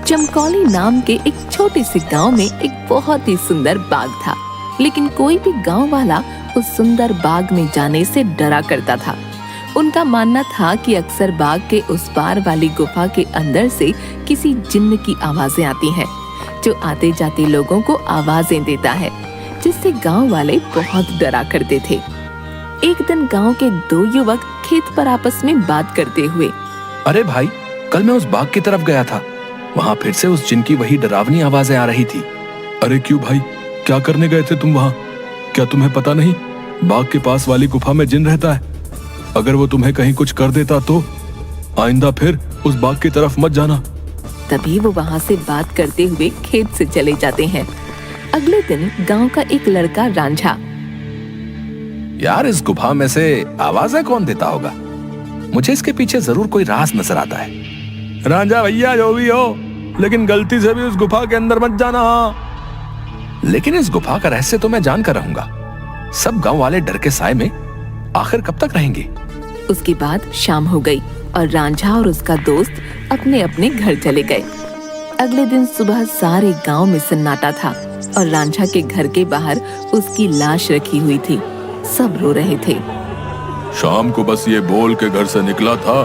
चमकौली नाम के एक छोटे से गांव में एक बहुत ही सुंदर बाग था, लेकिन कोई भी गांव वाला उस सुंदर बाग में जाने से डरा करता था। उनका मानना था कि अक्सर बाग के उस पार वाली गुफा के अंदर से किसी जिन्न की आवाजें आती हैं, जो आते जाते लोगों को आवाजें देता है, जिससे गांव वाले बहुत डरा करते थे। एक दिन गांव के दो युवक खेत पर आपस में बात करते हुए, अरे भाई, कल मैं उस बाग की तरफ गया था, वहाँ फिर से उस जिन की वही डरावनी आवाजें आ रही थी। अरे क्यों भाई, क्या करने गए थे तुम वहाँ? क्या तुम्हें पता नहीं बाग के पास वाली गुफा में जिन रहता है? अगर वो तुम्हें कहीं कुछ कर देता तो आइंदा फिर उस बाग की तरफ मत जाना। तभी वो वहाँ से बात करते हुए खेत से चले जाते हैं। अगले दिन गांव का एक लड़का रांझा, यार, इस गुफा में से आवाजें कौन देता होगा? मुझे इसके पीछे जरूर कोई राज नजर आता है। रांझा भैया, जो भी हो, लेकिन गलती से भी उस गुफा के अंदर मत जाना। लेकिन इस गुफा का रहस्य तो मैं जान कर रहूंगा। सब गांव वाले डर के साए में आखिर कब तक रहेंगे? उसके बाद शाम हो गई और रांझा और उसका दोस्त अपने अपने घर चले गए। अगले दिन सुबह सारे गांव में सन्नाटा था और रांझा के घर के बाहर उसकी लाश रखी हुई थी। सब रो रहे थे। शाम को बस ये बोल के घर से निकला था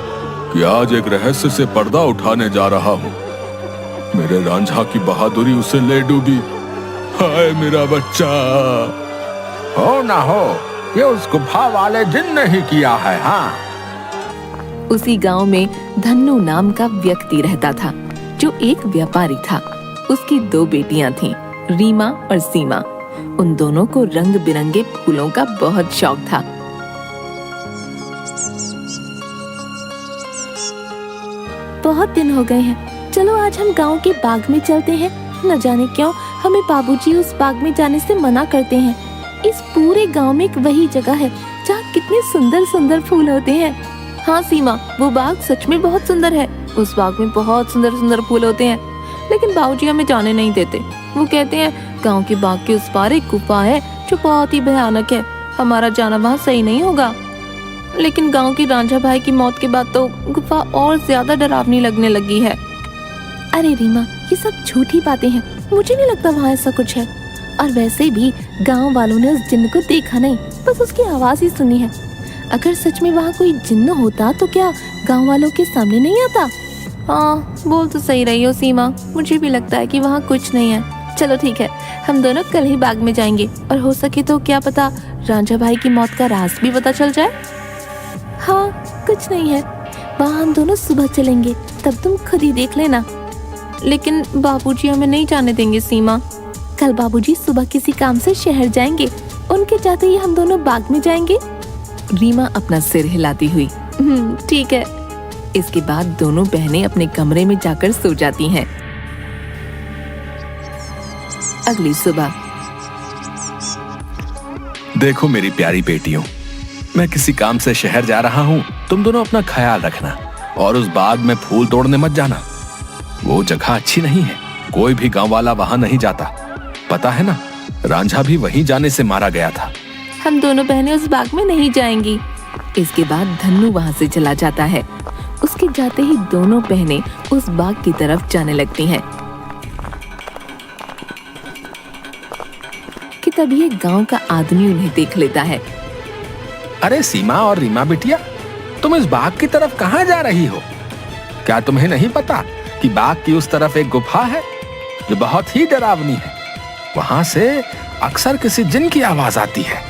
कि आज एक रहस्य से पर्दा उठाने जा रहा हूँ। मेरे रांझा की बहादुरी उसे ले डूबी। हाय मेरा बच्चा। हो ना हो, ये उस गुफा वाले जिन ने ही किया है। हाँ। उसी गांव में धन्नू नाम का व्यक्ति रहता था, जो एक व्यापारी था। उसकी दो बेटियां थीं, रीमा और सीमा। उन दोनों को रंग बिरंगे फूलों का बहुत शौक था। बहुत दिन हो गए हैं, चलो आज हम गांव के बाग में चलते हैं। न जाने क्यों हमें बाबूजी उस बाग में जाने से मना करते हैं। इस पूरे गांव में एक वही जगह है जहाँ कितने सुंदर सुंदर फूल होते हैं। हाँ सीमा, वो बाग सच में बहुत सुंदर है। उस बाग में बहुत सुंदर सुंदर फूल होते हैं, लेकिन बाबूजी हमें जाने नहीं देते। वो कहते हैं गांव के बाग के उस पार एक गुफा है जो बहुत ही भयानक है, हमारा जाना वहाँ सही नहीं होगा। लेकिन गांव की रांझा भाई की मौत के बाद तो गुफा और ज्यादा डरावनी लगने लगी है। अरे रीमा, ये सब झूठी बातें हैं, मुझे नहीं लगता वहाँ ऐसा कुछ है। और वैसे भी गांव वालों ने उस जिन्न को देखा नहीं, बस उसकी आवाज ही सुनी है। अगर सच में वहाँ कोई जिन्न होता तो क्या गांव वालों के सामने नहीं आता? हाँ, बोल तो सही रही हो सीमा, मुझे भी लगता है कि वहाँ कुछ नहीं है। चलो ठीक है, हम दोनों कल ही बाग में जाएंगे और हो सके तो क्या पता रांझा भाई की मौत का राज भी पता चल जाए। हाँ, कुछ नहीं है, वहाँ हम दोनों सुबह चलेंगे, तब तुम खुद ही देख लेना। लेकिन बाबूजी हमें नहीं जाने देंगे सीमा। कल बाबूजी सुबह किसी काम से शहर जाएंगे, उनके जाते ही हम दोनों बाग में जाएंगे। रीमा अपना सिर हिलाती हुई ठीक है। इसके बाद दोनों बहनें अपने कमरे में जाकर सो जाती हैं। अगली सुबह, देखो मेरी प्यारी बेटियों, मैं किसी काम से शहर जा रहा हूँ। तुम दोनों अपना ख्याल रखना और उस बाग में फूल तोड़ने मत जाना। वो जगह अच्छी नहीं है, कोई भी गांव वाला वहां नहीं जाता। पता है ना, रांझा भी वहीं जाने से मारा गया था। हम दोनों बहनें उस बाग में नहीं जाएंगी। इसके बाद धन्नू वहां से चला जाता है। उसके जाते ही दोनों बहनें उस बाग की तरफ जाने लगती हैं कि तभी एक गांव का आदमी उन्हें देख लेता है। अरे सीमा और रीमा बिटिया, तुम इस बाग की तरफ कहाँ जा रही हो? क्या तुम्हें नहीं पता कि बाग की उस तरफ एक गुफा है जो बहुत ही डरावनी है? वहां से अक्सर किसी जिन की आवाज आती है।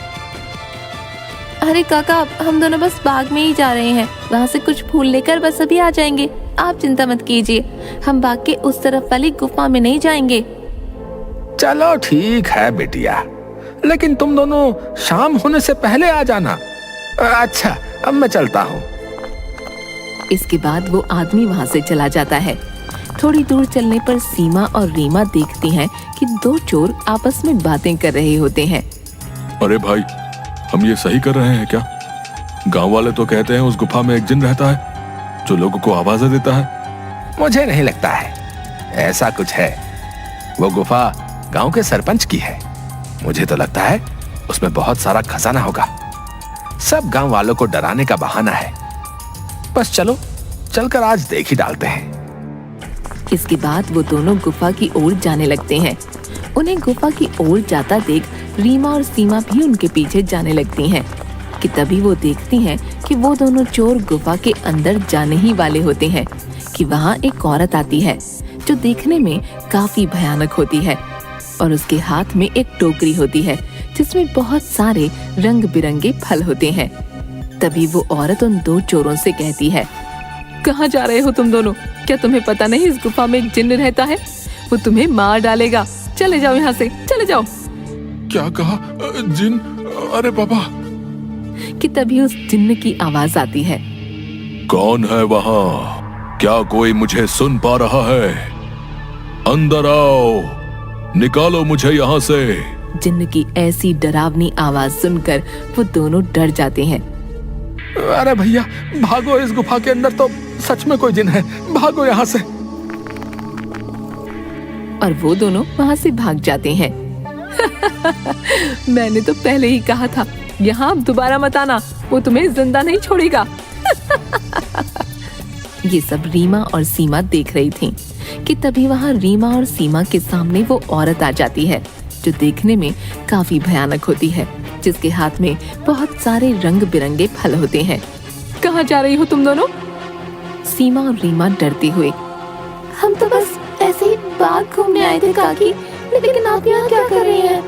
अरे काका, हम दोनों बस बाग में ही जा रहे हैं, वहाँ से कुछ फूल लेकर बस अभी आ जाएंगे। आप चिंता मत कीजिए, हम बाग के उस तरफ वाली गुफा में नहीं जाएंगे। चलो ठीक है बेटिया, लेकिन तुम दोनों शाम होने से पहले आ जाना। अच्छा, अब मैं चलता हूँ। इसके बाद वो आदमी वहाँ से चला जाता है। थोड़ी दूर चलने पर सीमा और रीमा देखती हैं कि दो चोर आपस में बातें कर रहे होते हैं। अरे भाई, हम ये सही कर रहे हैं क्या? गांव वाले तो कहते हैं उस गुफा में एक जिन रहता है जो लोगों को आवाजें देता है। मुझे नहीं लगता है ऐसा कुछ है। वो गुफा गांव के सरपंच की है। मुझे तो लगता है उसमें बहुत सारा खजाना होगा। सब गांव वालों को डराने का बहाना है। बस चलो, चलकर आज देख ही डालते हैं। इसके बाद वो दोनों गुफा की ओर जाने लगते हैं। उन्हें गुफा की ओर जाता देख रीमा और सीमा भी उनके पीछे जाने लगती हैं कि तभी वो देखती हैं कि वो दोनों चोर गुफा के अंदर जाने ही वाले होते हैं कि वहाँ एक औरत आती है जो देखने में काफी भयानक होती है और उसके हाथ में एक टोकरी होती है जिसमें बहुत सारे रंग बिरंगे फल होते हैं। तभी वो औरत उन दो चोरों से कहती है, कहाँ जा रहे हो तुम दोनों? क्या तुम्हें पता नहीं इस गुफा में एक जिन्न रहता है? वो तुम्हें मार डालेगा। चले जाओ यहाँ से, चले जाओ। क्या कहा? जिन? अरे बाबा। कि तभी उस जिन्न की आवाज आती है, कौन है वहाँ? क्या कोई मुझे सुन पा रहा है? अंदर आओ, निकालो मुझे यहाँ से। जिन्न की ऐसी डरावनी आवाज सुनकर वो दोनों डर जाते हैं। अरे भैया भागो, इस गुफा के अंदर तो सच में कोई जिन है, भागो यहाँ से। और वो दोनों वहाँ से भाग जाते हैं। मैंने तो पहले ही कहा था, यहाँ अब दोबारा मत आना, वो तुम्हें जिंदा नहीं छोड़ेगा। ये सब रीमा और सीमा देख रही थीं कि तभी वहाँ रीमा और सीमा के सामने वो औरत आ जाती है जो देखने में काफी भयानक होती है, जिसके हाथ में बहुत सारे रंग बिरंगे फल होते हैं। कहाँ जा रही हो तुम दोनों? सीमा और रीमा डरते हुए, हम तो बस ऐसे ही बाग घूमने आए थे काकी, लेकिन आप यहाँ क्या कर रही हैं?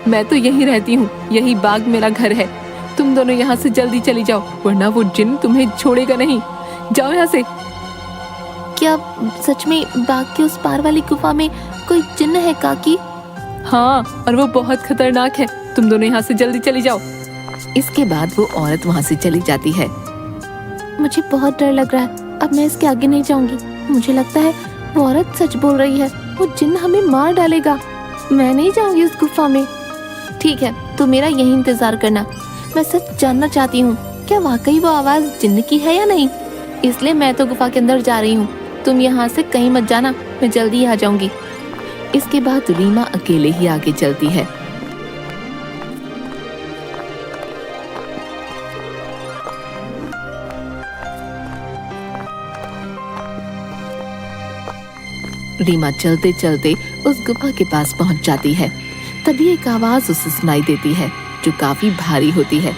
मैं तो यहीं रहती हूँ, यही बाग मेरा घर है। तुम दोनों यहाँ से जल्दी चली जाओ, वरना वो जिन्न तुम्हें छोड़ेगा नहीं। जाओ यहाँ से। क्या सच में बाग के उस पार वाली गुफा में कोई जिन्न है काकी? हाँ, और वो बहुत खतरनाक है। तुम दोनों यहाँ से जल्दी चली जाओ। इसके बाद वो औरत वहाँ से चली जाती है। मुझे बहुत डर लग रहा है, अब मैं इसके आगे नहीं जाऊंगी। मुझे लगता है वो औरत सच बोल रही है, वो जिन्न हमें मार डालेगा। मैं नहीं जाऊंगी उस गुफा में। ठीक है, तो मेरा यही इंतजार करना। मैं सच जानना चाहती हूँ, क्या वाकई वो आवाज जिन्न की है या नहीं? इसलिए मैं तो गुफा के अंदर जा रही हूँ। तुम यहाँ से कहीं मत जाना, मैं जल्दी आ जाऊंगी। इसके बाद रीमा अकेले ही आगे चलती है। रीमा चलते चलते उस गुफा के पास पहुंच जाती है। तभी एक आवाज उसे सुनाई देती है जो काफी भारी होती है।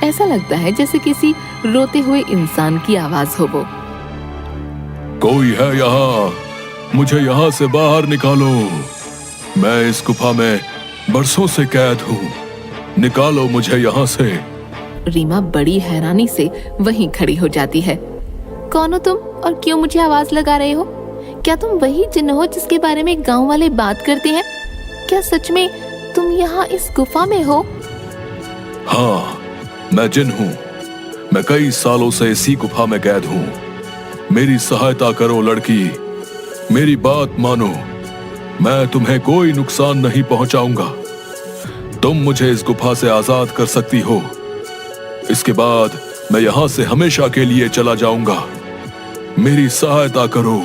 ऐसा लगता है जैसे किसी रोते हुए इंसान की आवाज हो वो। कोई है यहाँ? मुझे यहाँ से बाहर निकालो। मैं इस गुफा में बरसों से कैद हूँ, निकालो मुझे यहाँ से। रीमा बड़ी हैरानी से वहीं खड़ी हो जाती है। कौन हो तुम और क्यों मुझे आवाज लगा रहे हो? क्या तुम वही जिन्न हो जिसके बारे में गांव वाले बात करते हैं? क्या सच में तुम यहाँ इस गुफा में हो? हाँ, मैं जिन हूँ। मैं कई सालों से इसी गुफा में कैद हूँ। मेरी सहायता करो लड़की, मेरी बात मानो। मैं तुम्हें कोई नुकसान नहीं पहुंचाऊंगा। तुम मुझे इस गुफा से आजाद कर सकती हो। इसके बाद मैं यहाँ से हमेशा के लिए चला जाऊंगा। मेरी सहायता करो।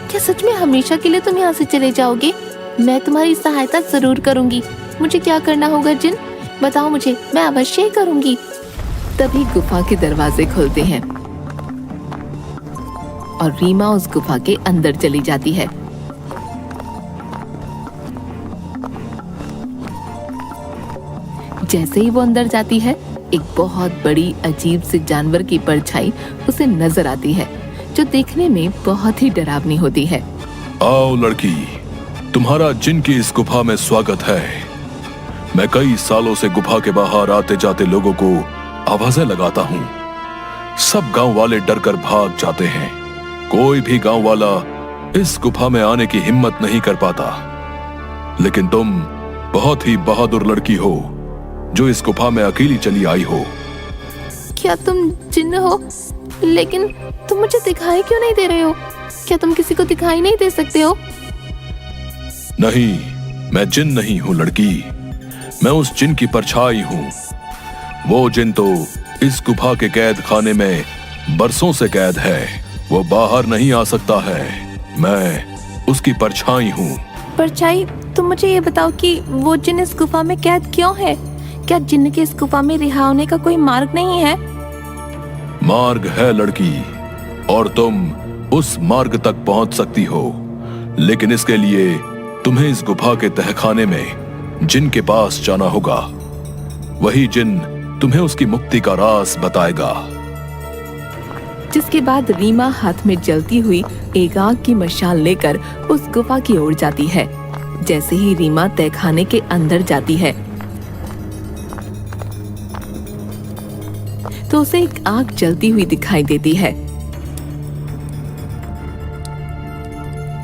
क्या सच में हमेशा के लिए तुम यहाँ से चले जाओगे? मैं तुम्हारी सहायता जरूर करूंगी। मुझे क्या करना होगा जिन? बताओ मुझे, मैं अवश्य ही करूंगी। तभी गुफा के दरवाजे खुलते हैं और रीमा उस गुफा के अंदर चली जाती है। जैसे ही वो अंदर जाती है, एक बहुत बड़ी अजीब से जानवर की परछाई उसे नजर आती है जो देखने में बहुत ही डरावनी होती है। आओ लड़की, तुम्हारा जिन की इस गुफा में स्वागत है। मैं कई सालों से गुफा के बाहर आते जाते लोगों को आवाजें लगाता हूँ। सब गांव वाले डर कर भाग जाते हैं। कोई भी गांव वाला इस गुफा में आने की हिम्मत नहीं कर पाता। लेकिन तुम बहुत ही बहादुर लड़की हो जो इस गुफा में अकेली चली आई हो। क्या तुम जिन्न हो? लेकिन तुम मुझे दिखाई क्यों नहीं दे रहे हो? क्या तुम किसी को दिखाई नहीं दे सकते हो? नहीं, मैं जिन नहीं हूँ लड़की। मैं उस जिन की परछाई हूँ। वो जिन तो इस गुफा के कैद खाने में बरसों से कैद है। वो बाहर नहीं आ सकता है। मैं उसकी परछाई हूँ। परछाई? तुम मुझे ये बताओ कि वो जिन इस गुफा में कैद क्यों है? क्या जिन्न के इस गुफा में रिहा होने का कोई मार्ग नहीं है? मार्ग है लड़की, और तुम उस मार्ग तक पहुंच सकती हो, लेकिन इसके लिए तुम्हें इस गुफा के तहखाने में जिन के पास जाना होगा। वही जिन तुम्हें उसकी मुक्ति का राज बताएगा। जिसके बाद रीमा हाथ में जलती हुई एक आग की मशाल लेकर उस गुफा की ओर जाती है। जैसे ही रीमा तहखाने के अंदर जाती है तो उसे एक आग जलती हुई दिखाई देती है।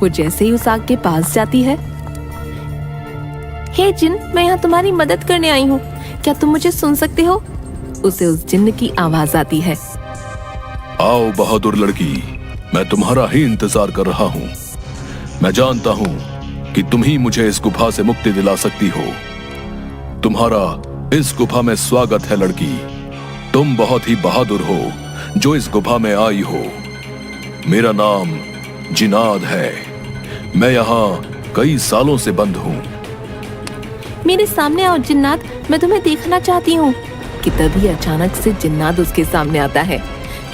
वो जैसे ही उस आग के पास जाती है, हे जिन, मैं यहाँ तुम्हारी मदद करने आई हूँ, क्या तुम मुझे सुन सकते हो? उसे उस जिन्न की आवाज आती है। आओ बहादुर लड़की, मैं तुम्हारा ही इंतजार कर रहा हूँ। मैं जानता हूँ कि तुम ही मुझे इस गुफा से मुक्ति दिला सकती हो। तुम्हारा इस गुफा में स्वागत है लड़की। तुम बहुत ही बहादुर हो जो इस गुफा में आई हो। मेरा नाम जिनाद है। मैं यहाँ कई सालों से बंद हूँ। मेरे सामने आओ जिन्नात, मैं तुम्हें देखना चाहती हूँ। कि तभी अचानक से जिन्नात उसके सामने आता है,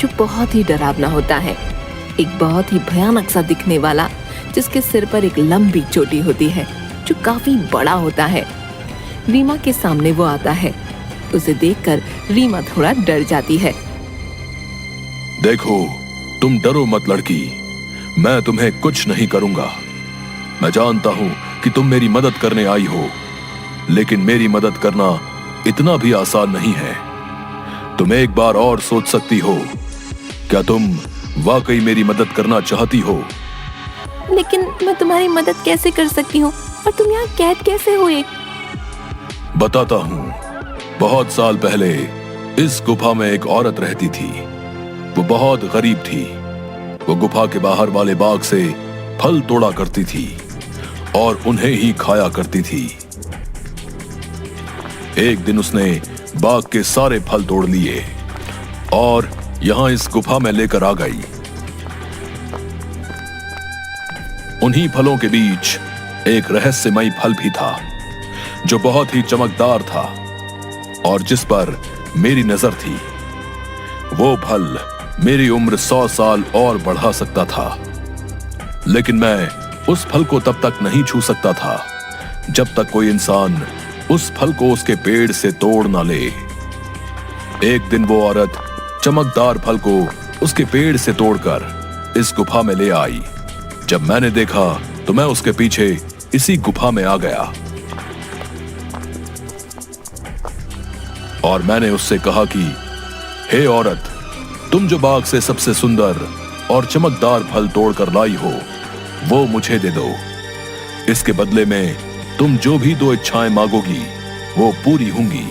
जो बहुत ही डरावना होता है। एक बहुत ही भयानक सा दिखने वाला, जिसके सिर पर एक लंबी चोटी होती है जो काफी बड़ा होता है। रीमा के सामने वो आता है। उसे देखकर रीमा थोड़ा डर जाती है। देखो, तुम डरो मत लड़की, मैं तुम्हें कुछ नहीं करूंगा। मैं जानता हूं कि तुम मेरी मदद करने आई हो, लेकिन मेरी मदद करना इतना भी आसान नहीं है। तुम एक बार और सोच सकती हो। क्या तुम वाकई मेरी मदद करना चाहती हो? लेकिन मैं तुम्हारी मदद कैसे कर सकती हूँ, और तुम यहाँ कैद कैसे हुए? बताता हूँ। बहुत साल पहले इस गुफा में एक औरत रहती थी। वो बहुत गरीब थी। वो गुफा के बाहर वाले बाग से फल तोड़ा करती थी और उन्हें ही खाया करती थी। एक दिन उसने बाग के सारे फल तोड़ लिए और यहां इस गुफा में लेकर आ गई। उन्हीं फलों के बीच एक रहस्यमयी फल भी था, जो बहुत ही चमकदार था और जिस पर मेरी नजर थी। वो फल मेरी उम्र 100 साल और बढ़ा सकता था, लेकिन मैं उस फल को तब तक नहीं छू सकता था जब तक कोई इंसान उस फल को उसके पेड़ से तोड़ ना ले। एक दिन वो औरत चमकदार फल को उसके पेड़ से तोड़कर इस गुफा में ले आई। जब मैंने देखा तो मैं उसके पीछे इसी गुफा में आ गया और मैंने उससे कहा कि हे औरत, तुम जो बाग से सबसे सुंदर और चमकदार फल तोड़कर लाई हो, वो मुझे दे दो। इसके बदले में तुम जो भी 2 इच्छाएं मांगोगी वो पूरी होंगी।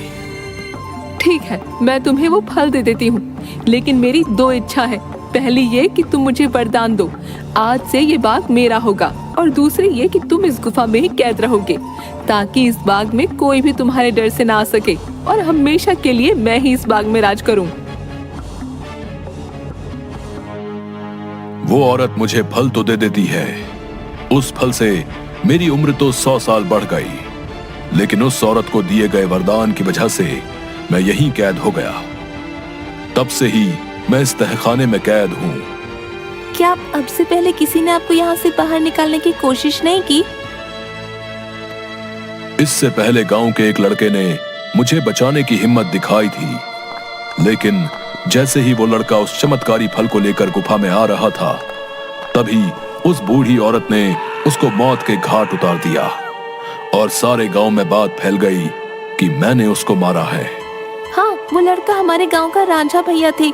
ठीक है, मैं तुम्हें वो फल दे देती हूँ, लेकिन मेरी 2 इच्छा है। पहली ये कि तुम मुझे वरदान दो, आज से ये बाग मेरा होगा, और दूसरी ये कि तुम इस गुफा में ही कैद रहोगे, ताकि इस बाग में कोई भी तुम्हारे डर से ना आ सके, और हमेशा के लिए मैं ही इस बाग में राज करूं। वो औरत मुझे फल तो दे देती है। उस फल से मेरी उम्र तो 100 साल बढ़ गई, लेकिन उस औरत को दिए गए वरदान की वजह से मैं यहीं कैद हो गया। तब से ही मैं इस तहखाने में कैद हूँ। क्या अब से पहले किसी ने आपको यहाँ से बाहर निकालने की कोशिश नहीं की? इससे पहले गांव के एक लड़के ने मुझे बचाने की हिम्मत दिखाई थी, लेकिन जैसे ही वो लड़का उस चमत्कारी फल को लेकर गुफा में आ रहा था, तभी उस बूढ़ी औरत ने उसको मौत के घाट उतार दिया और सारे गांव में बात फैल गई कि मैंने उसको मारा है। हाँ, वो लड़का हमारे गांव का रांझा भैया थे।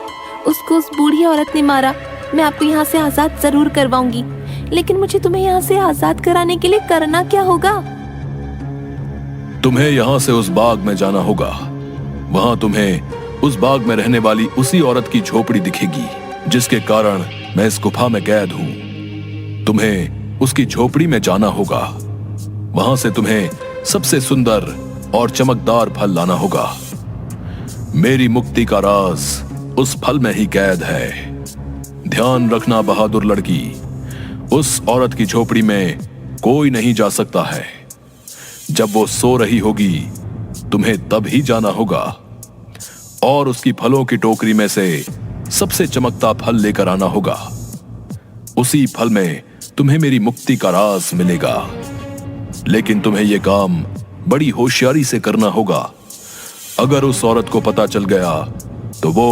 उसको उस बूढ़ी औरत ने मारा। मैं आपको यहाँ से आजाद जरूर करवाऊंगी, लेकिन मुझे तुम्हें यहाँ से आजाद कराने के लिए करना क्या होगा? तुम्हें यहाँ से उस बाग में जाना होगा। वहां तुम्हें उस बाग में रहने वाली उसी औरत की झोपड़ी दिखेगी, जिसके कारण मैं इस गुफा में कैद हूँ। तुम्हें उसकी झोपड़ी में जाना होगा। वहां से तुम्हें सबसे सुंदर और चमकदार फल लाना होगा। मेरी मुक्ति का राज उस फल में ही कैद है। ध्यान रखना बहादुर लड़की, उस औरत की झोपड़ी में कोई नहीं जा सकता है। जब वो सो रही होगी, तुम्हें तब ही जाना होगा और उसकी फलों की टोकरी में से सबसे चमकता फल लेकर आना होगा। उसी फल में तुम्हें मेरी मुक्ति का राज मिलेगा। लेकिन तुम्हें यह काम बड़ी होशियारी से करना होगा। अगर उस औरत को पता चल गया तो वो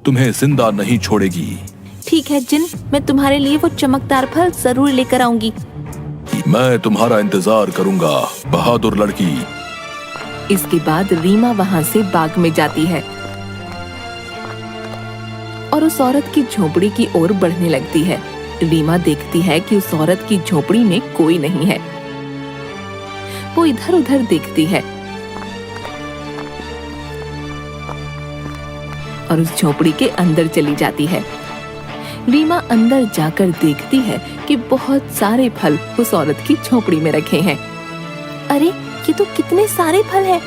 तुम्हें जिंदा नहीं छोड़ेगी। ठीक है जिन, मैं तुम्हारे लिए वो चमकदार फल जरूर लेकर आऊंगी। मैं तुम्हारा इंतजार करूंगा, बहादुर लड़की। इसके बाद रीमा वहां से बाग में जाती है और उस औरत की झोपड़ी की ओर बढ़ने लगती है। रीमा देखती है कि उस औरत की झोपड़ी में कोई नहीं है। वो इधर उधर देखती है और उस झोपड़ी के अंदर चली जाती है। रीमा अंदर जाकर देखती है कि बहुत सारे फल उस औरत की झोपड़ी में रखे हैं। अरे ये तो कितने सारे फल हैं,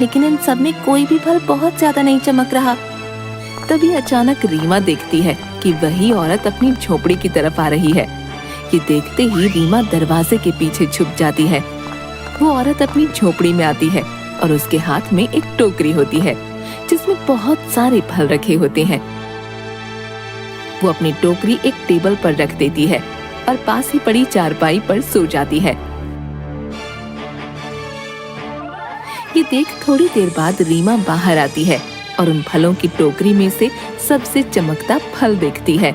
लेकिन इन सब में कोई भी फल बहुत ज्यादा नहीं चमक रहा। तभी अचानक रीमा देखती है कि वही औरत अपनी झोपड़ी की तरफ आ रही है। ये देखते ही रीमा दरवाजे के पीछे छुप जाती है। वो औरत अपनी झोपड़ी में आती है और उसके हाथ में एक टोकरी होती है जिसमें बहुत सारे फल रखे होते हैं। वो अपनी टोकरी एक टेबल पर रख देती है और पास ही पड़ी चारपाई पर सो जाती है। ये देख थोड़ी देर बाद रीमा बाहर आती है और उन फलों की टोकरी में से सबसे चमकता फल देखती है।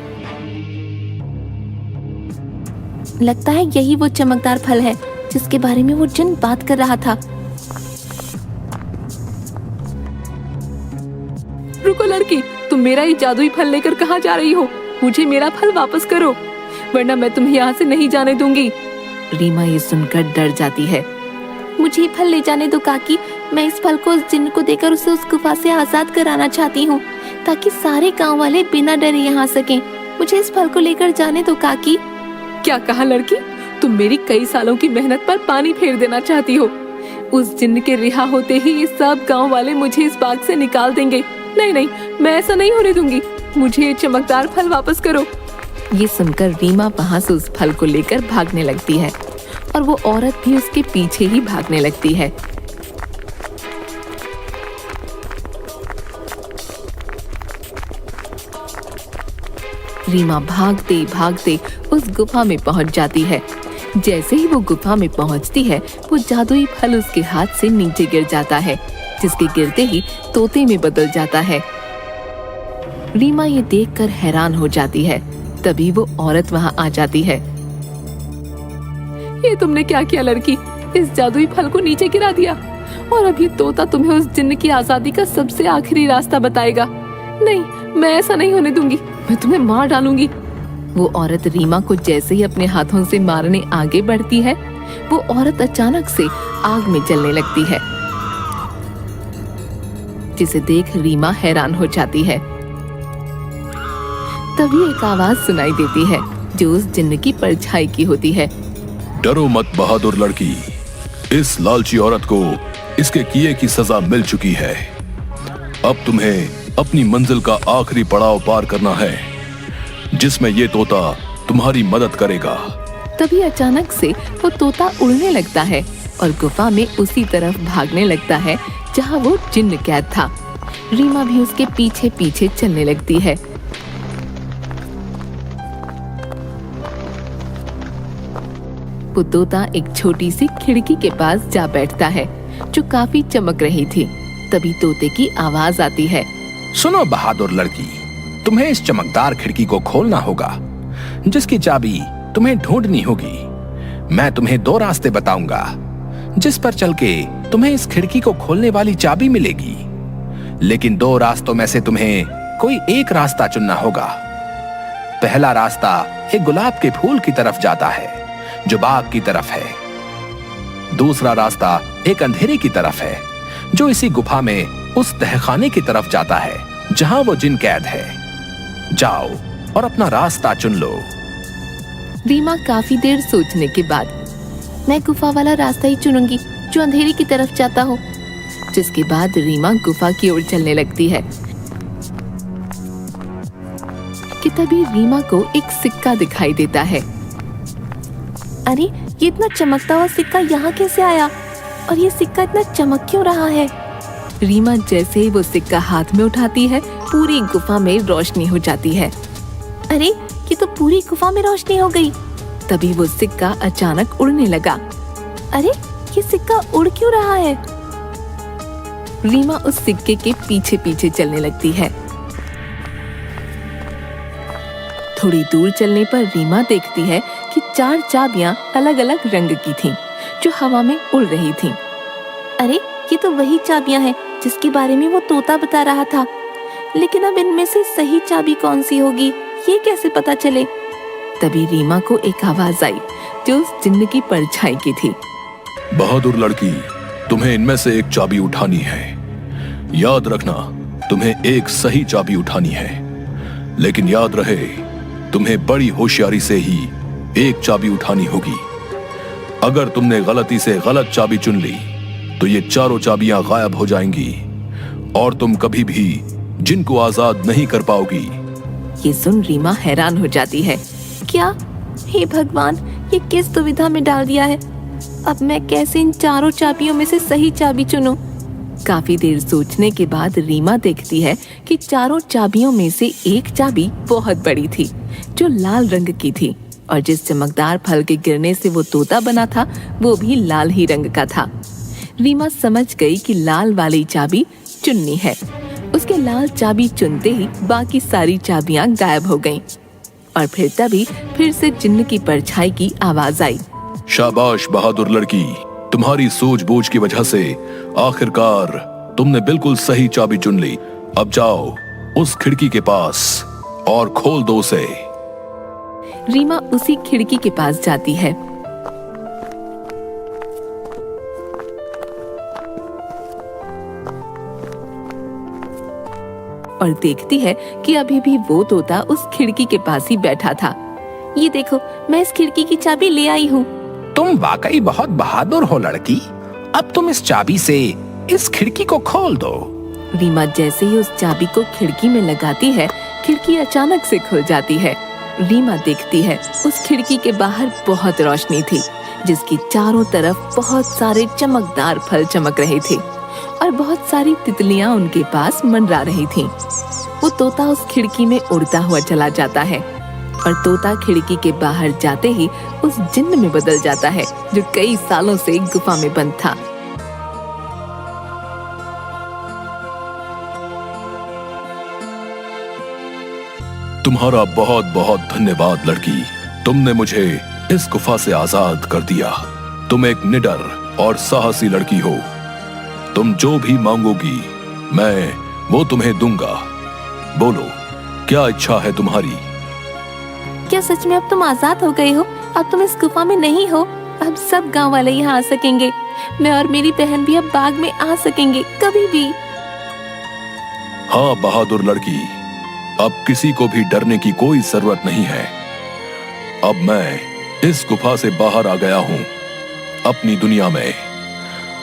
लगता है यही वो चमकदार फल है जिसके बारे में वो जिन बात कर रहा था। रुको लड़की, तुम मेरा ये जादुई फल लेकर कहाँ जा रही हो? मुझे मेरा फल वापस करो, वरना मैं तुम्हें यहाँ से नहीं जाने दूंगी। रीमा ये सुनकर डर जाती है। मुझे ये फल ले जाने दो काकी, मैं इस फल को उस जिन्न को देकर उसे उस गुफा से आजाद कराना चाहती हूँ, ताकि सारे गांव वाले बिना डरे यहाँ सकें। मुझे इस फल को लेकर जाने दो काकी। क्या कहा लड़की? तुम मेरी कई सालों की मेहनत पर पानी फेर देना चाहती हो? उस जिन्न के रिहा होते ही ये सब गांव वाले मुझे इस बाग से निकाल देंगे। नहीं नहीं, मैं ऐसा नहीं होने दूंगी। मुझे ये चमकदार फल वापस करो। ये सुनकर रीमा वहां से उस फल को लेकर भागने लगती है और वो औरत भी उसके पीछे ही भागने लगती है। रीमा भागते भागते उस गुफा में पहुंच जाती है। जैसे ही वो गुफा में पहुंचती है, वो जादुई फल उसके हाथ से नीचे गिर जाता है, जिसके गिरते ही तोते में बदल जाता है। रीमा ये देखकर हैरान हो जाती है। तभी वो औरत वहां आ जाती है। ये तुमने क्या किया लड़की? इस जादुई फल को नीचे गिरा दिया और अभी तोता तुम्हें उस जिन्न की आजादी का सबसे आखिरी रास्ता बताएगा। नहीं, मैं ऐसा नहीं होने दूंगी, मैं तुम्हें मार डालूंगी। वो औरत रीमा को जैसे ही अपने हाथों से मारने आगे बढ़ती है, वो औरत अचानक से आग में जलने लगती है, जिसे देख रीमा हैरान हो जाती है। तभी एक आवाज सुनाई देती है जो उस जिन्न की परछाई की होती है। डरो मत बहादुर लड़की, इस लालची औरत को इसके किए की सजा मिल चुकी है। अब तुम्हें अपनी मंजिल का आखिरी पड़ाव पार करना है, जिसमें ये तोता तुम्हारी मदद करेगा। तभी अचानक से वो तोता उड़ने लगता है और गुफा में उसी तरफ भागने लगता है जहाँ वो जिन्न कैद था। रीमा भी उसके पीछे पीछे चलने लगती है। वो तोता एक छोटी सी खिड़की के पास जा बैठता है जो काफी चमक रही थी। तभी तोते की आवाज आती है। सुनो बहादुर लड़की, तुम्हें इस चमकदार खिड़की को खोलना होगा, जिसकी चाबी तुम्हें ढूंढनी होगी। मैं तुम्हें 2 रास्ते बताऊंगा, जिस पर चल के तुम्हें इस खिड़की को खोलने वाली चाबी मिलेगी। लेकिन 2 रास्तों में से तुम्हें कोई एक रास्ता चुनना होगा। पहला रास्ता एक गुलाब के फूल की तरफ जाता है, जो बाग की तरफ है। दूसरा रास्ता एक अंधेरे की तरफ है, जो इसी गुफा में उस तहखाने की तरफ जाता है जहां वो जिन कैद है। जाओ और अपना रास्ता चुन लो। रीमा काफी देर सोचने के बाद, मैं गुफा वाला रास्ता ही चुनूंगी जो अंधेरे की तरफ जाता हो। जिसके बाद रीमा गुफा की ओर चलने लगती है कि तभी रीमा को एक सिक्का दिखाई देता है। अरे ये इतना चमकता हुआ सिक्का यहाँ कैसे आया? और ये सिक्का इतना चमक क्यों रहा है? रीमा जैसे ही वो सिक्का हाथ में उठाती है, पूरी गुफा में रोशनी हो जाती है। अरे ये तो पूरी गुफा में रोशनी हो गई। तभी वो सिक्का अचानक उड़ने लगा। अरे ये सिक्का उड़ क्यों रहा है? रीमा उस सिक्के के पीछे पीछे चलने लगती है। थोड़ी दूर चलने पर रीमा देखती है कि 4 चाबियां अलग अलग रंग की थीं, जो हवा में उड़ रही थीं। अरे ये तो वही चाबियां हैं जिसके बारे में वो तोता बता रहा था। लेकिन अब इनमें से सही चाबी कौन सी होगी, ये कैसे पता चले? तभी रीमा को एक आवाज आई जो उस जिन्न की परछाई की थी। बहादुर लड़की, तुम्हें इनमें से एक चाबी उठानी है। याद रखना, तुम्हें एक सही चाबी उठानी है। लेकिन याद रहे, तुम्हें बड़ी होशियारी से ही एक चाबी उठानी होगी। अगर तुमने गलती से गलत चाबी चुन ली तो ये चारों चाबियां गायब हो जाएंगी और तुम कभी भी जिनको आजाद नहीं कर पाओगी। ये सुन रीमा हैरान हो जाती है। क्या? हे भगवान, ये किस दुविधा में डाल दिया है। अब मैं कैसे इन चारों चाबियों में से सही चाबी चुनूं? काफी देर सोचने के बाद रीमा देखती है कि चारों चाबियों में से एक चाबी बहुत बड़ी थी, जो लाल रंग की थी, और जिस चमकदार फल के गिरने से वो तोता बना था वो भी लाल ही रंग का था। रीमा समझ गई कि लाल वाली चाबी चुननी है। उसके लाल चाबी चुनते ही बाकी सारी चाबियां गायब हो गईं। और तभी फिर से जिन्न की परछाई की आवाज आई। शाबाश बहादुर लड़की, तुम्हारी सूझबूझ की वजह से आखिरकार तुमने बिल्कुल सही चाबी चुन ली। अब जाओ उस खिड़की के पास और खोल दो उसे। रीमा उसी खिड़की के पास जाती है। और देखती है कि अभी भी वो तोता उस खिड़की के पास ही बैठा था। ये देखो, मैं इस खिड़की की चाबी ले आई हूँ। तुम वाकई बहुत बहादुर हो लड़की। अब तुम इस चाबी से इस खिड़की को खोल दो। रीमा जैसे ही उस चाबी को खिड़की में लगाती है, खिड़की अचानक से खुल जाती है। रीमा देखती है उस खिड़की के बाहर बहुत रोशनी थी, जिसकी चारों तरफ बहुत सारे चमकदार फल चमक रहे थे और बहुत सारी तितलियां उनके पास मंडरा रही थीं। वो तोता उस खिड़की में उड़ता हुआ चला जाता है और तोता खिड़की के बाहर जाते ही उस जिन्न में बदल जाता है, जो कई सालों से गुफा में बंद था। तुम्हारा बहुत बहुत धन्यवाद लड़की, तुमने मुझे इस गुफा से आजाद कर दिया। तुम एक निडर और साहसी लड़की हो। तुम जो भी मांगोगी मैं वो तुम्हें दूंगा। बोलो, क्या इच्छा है तुम्हारी? क्या सच में अब तुम आजाद हो गए हो? अब तुम इस गुफा में नहीं हो। अब सब गांव वाले यहाँ आ सकेंगे। मैं और मेरी बहन भी अब बाग में आ सकेंगे कभी भी। हाँ बहादुर लड़की, अब किसी को भी डरने की कोई जरूरत नहीं है। अब मैं इस गुफा से बाहर आ गया हूँ अपनी दुनिया में।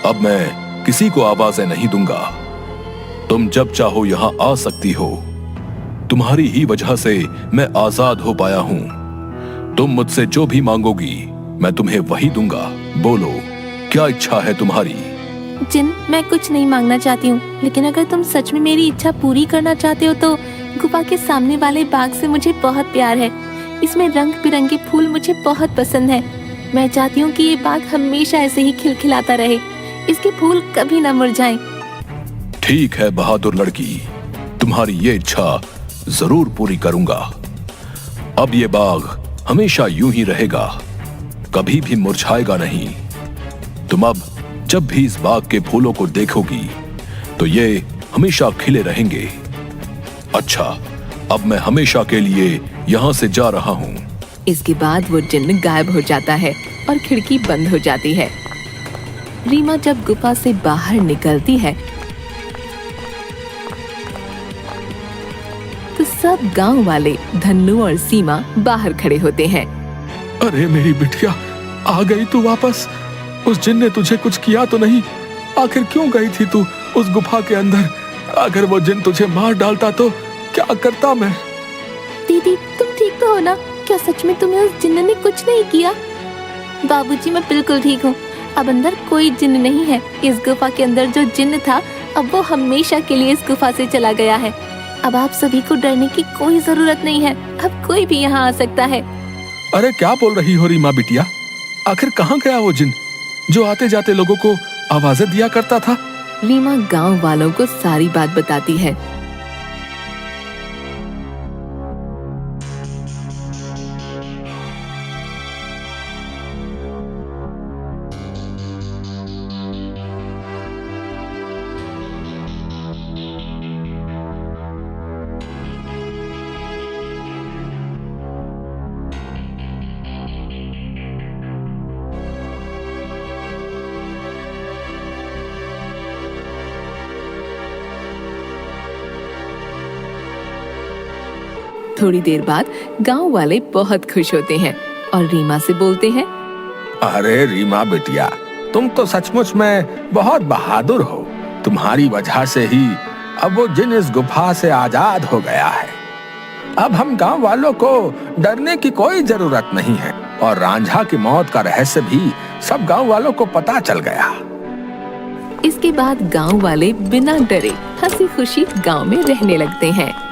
अब मैं किसी को आवाजें नहीं दूंगा। तुम जब चाहो यहाँ आ सकती हो। तुम्हारी ही वजह से मैं आजाद हो पाया हूँ। तुम मुझसे जो भी मांगोगी मैं तुम्हें वही दूंगा। बोलो, क्या इच्छा है तुम्हारी? जिन, मैं कुछ नहीं मांगना चाहती हूँ, लेकिन अगर तुम सच में मेरी इच्छा पूरी करना चाहते हो तो गुफा के सामने वाले बाग से मुझे बहुत प्यार है। इसमें रंग बिरंगे फूल मुझे बहुत पसंद है। मैं चाहती हूँ कि ये बाग हमेशा ऐसे ही खिलखिलाता रहे, इसके फूल कभी न मुरझाएं। ठीक है बहादुर लड़की, तुम्हारी ये इच्छा जरूर पूरी करूंगा। अब ये बाग हमेशा यूं ही रहेगा, कभी भी मुरझाएगा नहीं। तुम अब जब भी इस बाग के फूलों को देखोगी तो ये हमेशा खिले रहेंगे। अच्छा, अब मैं हमेशा के लिए यहाँ से जा रहा हूँ। इसके बाद वो जिन्न गायब हो जाता है और खिड़की बंद हो जाती है। रीमा जब गुफा से बाहर निकलती है तो सब गांव वाले धन्नू और सीमा बाहर खड़े होते हैं। अरे मेरी बिटिया, आ गई तू वापस। उस जिन ने तुझे कुछ किया तो नहीं? आखिर क्यों गई थी तू उस गुफा के अंदर? अगर वो जिन तुझे मार डालता तो क्या करता मैं? दीदी, तुम ठीक तो हो ना? क्या सच में तुम्हें उस जिन्न ने कुछ नहीं किया? बाबूजी, मैं बिल्कुल ठीक हूँ। अब अंदर कोई जिन्न नहीं है। इस गुफा के अंदर जो जिन्न था अब वो हमेशा के लिए इस गुफा से चला गया है। अब आप सभी को डरने की कोई जरूरत नहीं है। अब कोई भी यहाँ आ सकता है। अरे क्या बोल रही हो रीमा बिटिया? आखिर कहाँ गया वो जिन जो आते जाते लोगों को आवाजें दिया करता था? रीमा गांव वालों को सारी बात बताती है। थोड़ी देर बाद गांव वाले बहुत खुश होते हैं और रीमा से बोलते हैं, अरे रीमा बिटिया, तुम तो सचमुच में बहुत बहादुर हो। तुम्हारी वजह से ही अब वो जिन इस गुफा से आजाद हो गया है। अब हम गांव वालों को डरने की कोई जरूरत नहीं है और रांझा की मौत का रहस्य भी सब गांव वालों को पता चल गया। इसके बाद गांव वाले बिना डरे हंसी खुशी गांव में रहने लगते हैं।